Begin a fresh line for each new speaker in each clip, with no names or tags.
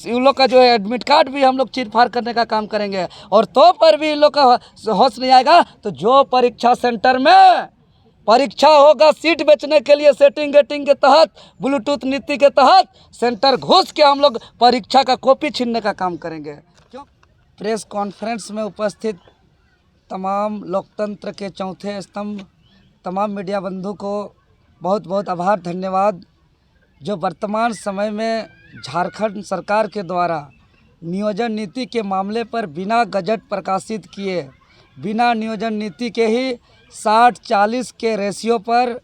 इन लोग का जो है एडमिट कार्ड भी हम लोग चीर फाड़ करने का काम करेंगे। और तो पर भी इन लोग का होश नहीं आएगा तो जो परीक्षा सेंटर में परीक्षा होगा सीट बेचने के लिए सेटिंग गेटिंग के तहत ब्लूटूथ नीति के तहत सेंटर घुस के हम लोग परीक्षा का कॉपी छीनने का काम करेंगे। क्यों? प्रेस कॉन्फ्रेंस में उपस्थित तमाम लोकतंत्र के चौथे स्तंभ तमाम मीडिया बंधु को बहुत बहुत आभार धन्यवाद। जो वर्तमान समय में झारखंड सरकार के द्वारा नियोजन नीति के मामले पर बिना गजट प्रकाशित किए बिना नियोजन नीति के ही 60-40 के रेशियो पर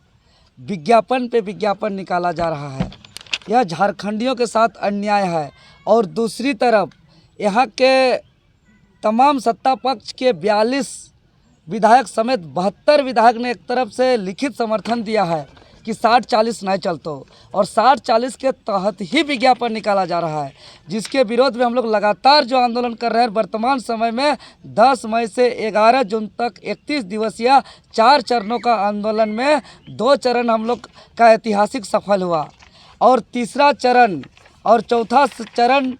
विज्ञापन पे विज्ञापन निकाला जा रहा है। यह झारखंडियों के साथ अन्याय है। और दूसरी तरफ यहाँ के तमाम सत्ता पक्ष के 42 विधायक समेत 72 विधायक ने एक तरफ से लिखित समर्थन दिया है कि 60-40 नहीं चलतो और 60-40 के तहत ही विज्ञापन निकाला जा रहा है, जिसके विरोध में हम लोग लगातार जो आंदोलन कर रहे हैं। वर्तमान समय में 10 मई से 11 जून तक 31 दिवसीय 4 चरणों का आंदोलन में 2 चरण हम लोग का ऐतिहासिक सफल हुआ और तीसरा चरण और चौथा चरण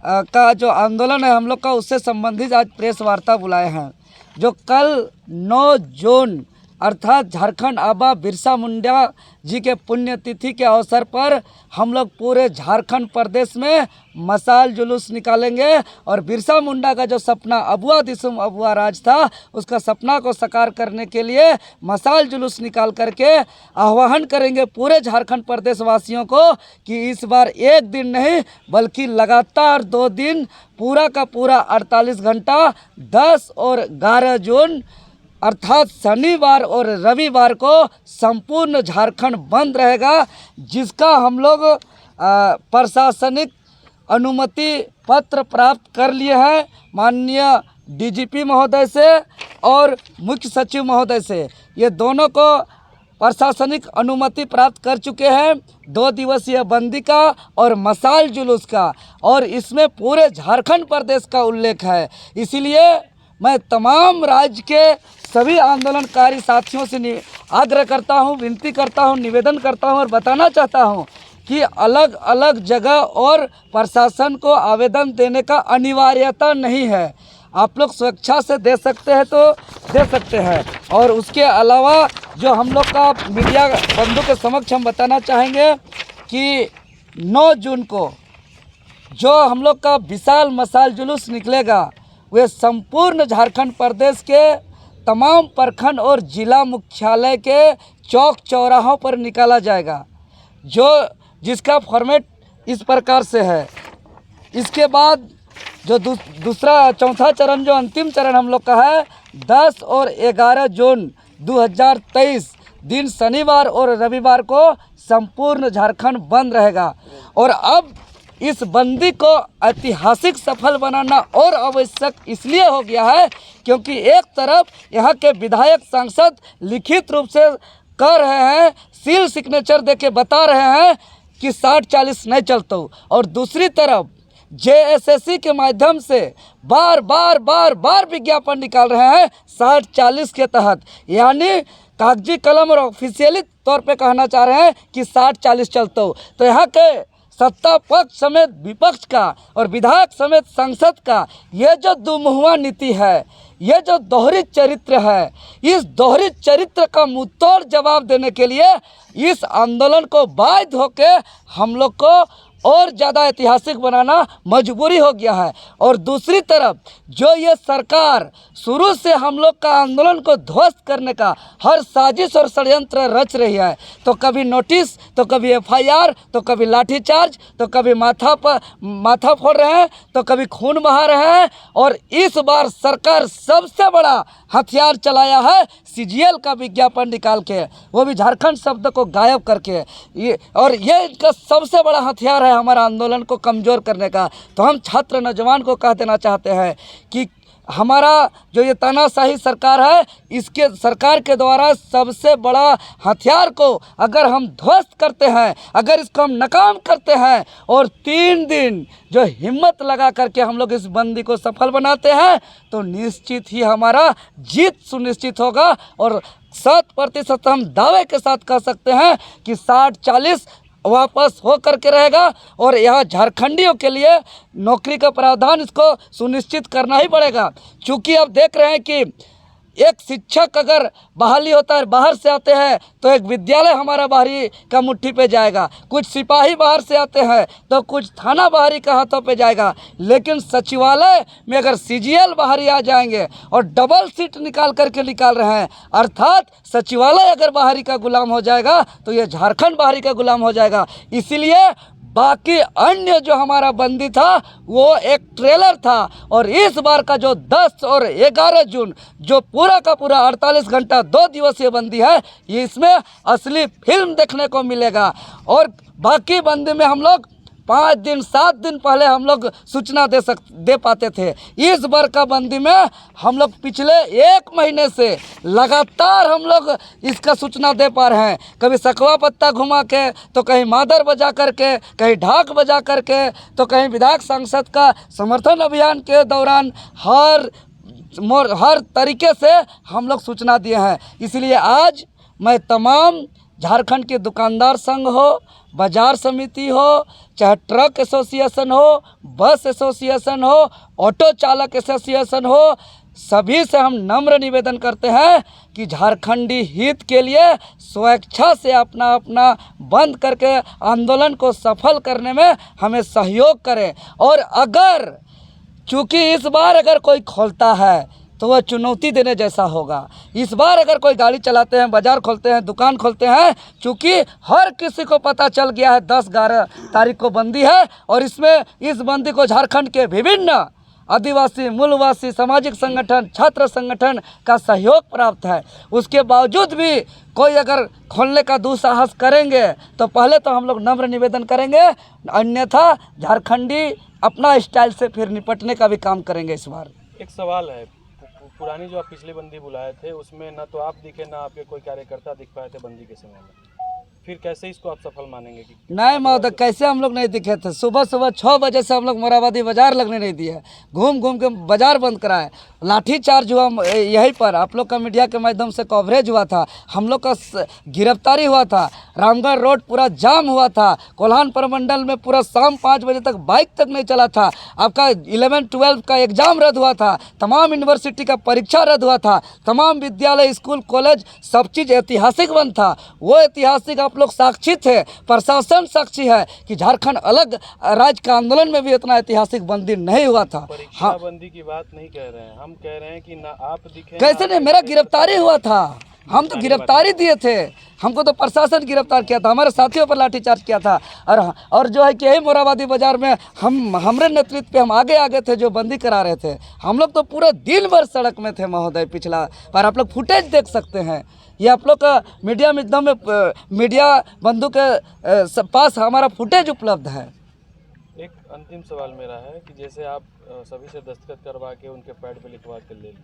का जो आंदोलन है हम लोग का उससे संबंधित आज प्रेस वार्ता बुलाए हैं। जो कल 9 जून अर्थात झारखंड आबा बिरसा मुंडा जी के पुण्यतिथि के अवसर पर हम लोग पूरे झारखंड प्रदेश में मशाल जुलूस निकालेंगे और बिरसा मुंडा का जो सपना अबुआ दिसुम अबुआ राज था उसका सपना को साकार करने के लिए मशाल जुलूस निकाल करके आह्वान करेंगे पूरे झारखंड प्रदेश वासियों को कि इस बार एक दिन नहीं बल्कि लगातार 2 दिन पूरा का पूरा 48 घंटा 10 और 11 जून अर्थात शनिवार और रविवार को संपूर्ण झारखंड बंद रहेगा, जिसका हम लोग प्रशासनिक अनुमति पत्र प्राप्त कर लिए हैं माननीय डीजीपी महोदय से और मुख्य सचिव महोदय से। ये दोनों को प्रशासनिक अनुमति प्राप्त कर चुके हैं 2 दिवसीय बंदी का और मशाल जुलूस का, और इसमें पूरे झारखंड प्रदेश का उल्लेख है। इसीलिए मैं तमाम राज्य के सभी आंदोलनकारी साथियों से आग्रह करता हूं, विनती करता हूं, निवेदन करता हूं और बताना चाहता हूं कि अलग अलग जगह और प्रशासन को आवेदन देने का अनिवार्यता नहीं है। आप लोग स्वेच्छा से दे सकते हैं तो दे सकते हैं। और उसके अलावा जो हम लोग का मीडिया बंधु के समक्ष हम बताना चाहेंगे कि 9 जून को जो हम लोग का विशाल मशाल जुलूस निकलेगा वे संपूर्ण झारखंड प्रदेश के तमाम प्रखंड और जिला मुख्यालय के चौक चौराहों पर निकाला जाएगा, जिसका फॉर्मेट इस प्रकार से है। इसके बाद जो दूसरा चौथा चरण जो अंतिम चरण हम लोग का है 10 और 11 जून 2023 दिन शनिवार और रविवार को संपूर्ण झारखंड बंद रहेगा। और अब इस बंदी को ऐतिहासिक सफल बनाना और आवश्यक इसलिए हो गया है क्योंकि एक तरफ यहाँ के विधायक सांसद लिखित रूप से कह रहे हैं, सील सिग्नेचर देके बता रहे हैं कि 60-40 नहीं चलता, और दूसरी तरफ जेएसएससी के माध्यम से बार बार विज्ञापन निकाल रहे हैं 60-40 के तहत, यानी कागजी कलम और ऑफिशियली तौर पे कहना चाह रहे हैं कि 60-40 चलता। तो यहाँ के सत्ता पक्ष समेत विपक्ष का और विधायक समेत संसद का ये जो दुमुहुआ नीति है, ये जो दोहरी चरित्र है, इस दोहरी चरित्र का मुंहतोड़ जवाब देने के लिए इस आंदोलन को बाध्य होके हम लोग को और ज़्यादा ऐतिहासिक बनाना मजबूरी हो गया है। और दूसरी तरफ जो ये सरकार शुरू से हम लोग का आंदोलन को ध्वस्त करने का हर साजिश और षड्यंत्र रच रही है, तो कभी नोटिस, तो कभी एफआईआर, तो कभी लाठीचार्ज, तो कभी माथा फोड़ रहे हैं, तो कभी खून बहा रहे हैं। और इस बार सरकार सबसे बड़ा हथियार चलाया है सीजीएल का विज्ञापन निकाल के, वो भी झारखंड शब्द को गायब करके। ये इनका सबसे बड़ा हथियार है हमारा आंदोलन को कमज़ोर करने का। तो हम छात्र नौजवान को कह देना चाहते हैं कि हमारा जो ये तानाशाही सरकार है, इसके सरकार के द्वारा सबसे बड़ा हथियार को अगर हम ध्वस्त करते हैं, अगर इसको हम नाकाम करते हैं और 3 दिन जो हिम्मत लगा करके हम लोग इस बंदी को सफल बनाते हैं, तो निश्चित ही हमारा जीत सुनिश्चित होगा। और 100% हम दावे के साथ कह सकते हैं कि 60-40 वापस हो करके रहेगा। और यहाँ झारखंडियों के लिए नौकरी का प्रावधान इसको सुनिश्चित करना ही पड़ेगा। चूँकि अब देख रहे हैं कि एक शिक्षक अगर बहाली होता है, बाहर से आते हैं तो एक विद्यालय हमारा बाहरी का मुट्ठी पे जाएगा, कुछ सिपाही बाहर से आते हैं तो कुछ थाना बाहरी का हाथों पे जाएगा। लेकिन सचिवालय में अगर सीजीएल बाहरी आ जाएंगे और डबल सीट निकाल रहे हैं, अर्थात सचिवालय अगर बाहरी का गुलाम हो जाएगा तो ये झारखंड बाहरी का गुलाम हो जाएगा। इसीलिए बाकी अन्य जो हमारा बंदी था वो एक ट्रेलर था, और इस बार का जो 10 और 11 जून जो पूरा का पूरा 48 घंटा 2 दिवसीय बंदी है, ये इसमें असली फिल्म देखने को मिलेगा। और बाकी बंदी में हम लोग 5 दिन 7 दिन पहले हम लोग सूचना दे पाते थे। इस बार का बंदी में हम लोग पिछले 1 महीने से लगातार हम लोग इसका सूचना दे पा रहे हैं। कभी सकवा पत्ता घुमा के, तो कहीं मादर बजा करके, कहीं ढाक बजा करके, तो कहीं विधायक सांसद का समर्थन अभियान के दौरान हर तरीके से हम लोग सूचना दिए हैं। इसलिए आज मैं तमाम झारखंड के दुकानदार संघ हो, बाजार समिति हो, चाहे ट्रक एसोसिएशन हो, बस एसोसिएशन हो, ऑटो चालक एसोसिएशन हो, सभी से हम नम्र निवेदन करते हैं कि झारखंडी हित के लिए स्वेच्छा से अपना अपना बंद करके आंदोलन को सफल करने में हमें सहयोग करें। और अगर चूँकि इस बार अगर कोई खोलता है तो वह चुनौती देने जैसा होगा। इस बार अगर कोई गाड़ी चलाते हैं, बाज़ार खोलते हैं, दुकान खोलते हैं, चूँकि हर किसी को पता चल गया है 10-11 तारीख को बंदी है, और इसमें इस बंदी को झारखंड के विभिन्न आदिवासी, मूलवासी, सामाजिक संगठन, छात्र संगठन का सहयोग प्राप्त है। उसके बावजूद भी कोई अगर खोलने का दुस्साहस करेंगे तो पहले तो हम लोग नम्र निवेदन करेंगे, अन्यथा झारखंडी अपना स्टाइल से फिर निपटने का भी काम करेंगे। इस बार
एक सवाल है, पुरानी जो आप पिछली बंदी बुलाए थे उसमें ना तो आप दिखे ना आपके कोई कार्यकर्ता दिख पाए थे बंदी के समय में, फिर कैसे इसको आप सफल मानेंगे? कि
नहीं महोदय, कैसे हम लोग नहीं दिखे थे? सुबह 6 बजे से हम लोग मोराबादी बाजार लगने नहीं दिए, घूम घूम के बाजार बंद कराए, लाठीचार्ज हुआ यहीं पर, आप लोग का मीडिया के माध्यम से कवरेज हुआ था, हम लोग का गिरफ्तारी हुआ था, रामगढ़ रोड पूरा जाम हुआ था, कोल्हान प्रमंडल में पूरा शाम 5 बजे तक बाइक तक नहीं चला था, आपका 11-12 का एग्ज़ाम रद्द हुआ था, तमाम यूनिवर्सिटी का परीक्षा रद्द हुआ था, तमाम विद्यालय, स्कूल, कॉलेज, सब चीज़ ऐतिहासिक बंद था। वो ऐतिहासिक आप लोग साक्षी थे, प्रशासन साक्षी है कि झारखंड अलग राज्य का आंदोलन में भी इतना ऐतिहासिक बंदी नहीं हुआ था।
हाँ, बंदी की बात नहीं कह रहे हैं, हम कह रहे हैं कि ना आप दिखे।
कैसे नहीं, मेरा गिरफ्तारी हुआ था, हम तो गिरफ्तारी दिए थे, हमको तो प्रशासन गिरफ्तार किया था, हमारे साथियों पर लाठीचार्ज किया था। और जो है कि यही मोराबादी बाजार में हमारे नेतृत्व पे हम आगे थे जो बंदी करा रहे थे। हम लोग तो पूरा दिन भर सड़क में थे महोदय पिछला बार, आप लोग फुटेज देख सकते हैं। ये आप लोग का मीडिया माध्यम में, मीडिया बंधु के पास हमारा फुटेज उपलब्ध है।
एक अंतिम सवाल मेरा है कि जैसे आप सभी से दस्तखत करवा के उनके पैड पे लिखवा के ले लिए,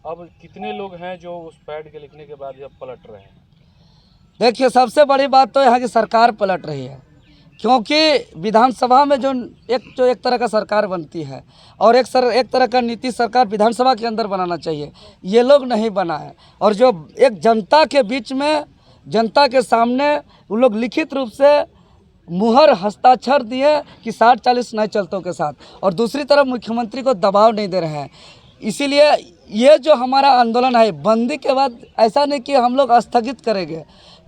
अब कितने लोग हैं जो उस पैड के लिखने के बाद अब पलट रहे हैं?
देखिए, सबसे बड़ी बात तो यहाँ की सरकार पलट रही है, क्योंकि विधानसभा में जो एक तरह का सरकार बनती है और एक तरह का नीति सरकार विधानसभा के अंदर बनाना चाहिए, ये लोग नहीं बनाए। और जो एक जनता के बीच में, जनता के सामने वो लोग लिखित रूप से मुहर हस्ताक्षर दिए कि 60-40 नए चलतों के साथ, और दूसरी तरफ मुख्यमंत्री को दबाव नहीं दे रहे हैं। इसीलिए ये जो हमारा आंदोलन है बंदी के बाद, ऐसा नहीं कि हम लोग स्थगित करेंगे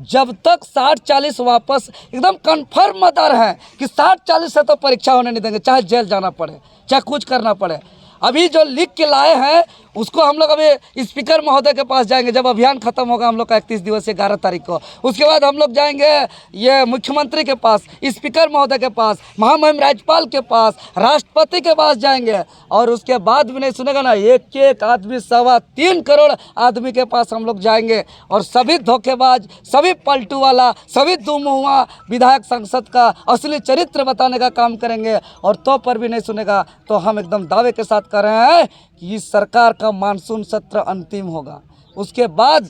जब तक 60-40 वापस एकदम कन्फर्म मदार है कि 60-40 से तो परीक्षा होने नहीं देंगे, चाहे जेल जाना पड़े, चाहे कुछ करना पड़े। अभी जो लिख के लाए हैं उसको हम लोग अभी स्पीकर महोदय के पास जाएंगे, जब अभियान खत्म होगा हम लोग का 31 दिवसीय 11 तारीख को। उसके बाद हम लोग जाएंगे ये मुख्यमंत्री के पास, स्पीकर महोदय के पास, महामहिम राज्यपाल के पास, राष्ट्रपति के पास जाएंगे। और उसके बाद भी नहीं सुनेगा ना, एक आदमी 3.25 करोड़ आदमी के पास हम लोग जाएंगे, और सभी धोखेबाज, सभी पलटू वाला, सभी दुमुआ विधायक सांसद का असली चरित्र बताने का काम करेंगे। और तो पर भी नहीं सुनेगा तो हम एकदम दावे के साथ कर रहे हैं कि इस सरकार का मानसून सत्र अंतिम होगा। उसके बाद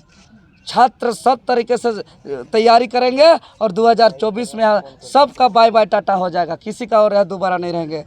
छात्र सब तरीके से तैयारी करेंगे और 2024 में सबका बाय बाय टाटा हो जाएगा, किसी का और दोबारा नहीं रहेंगे।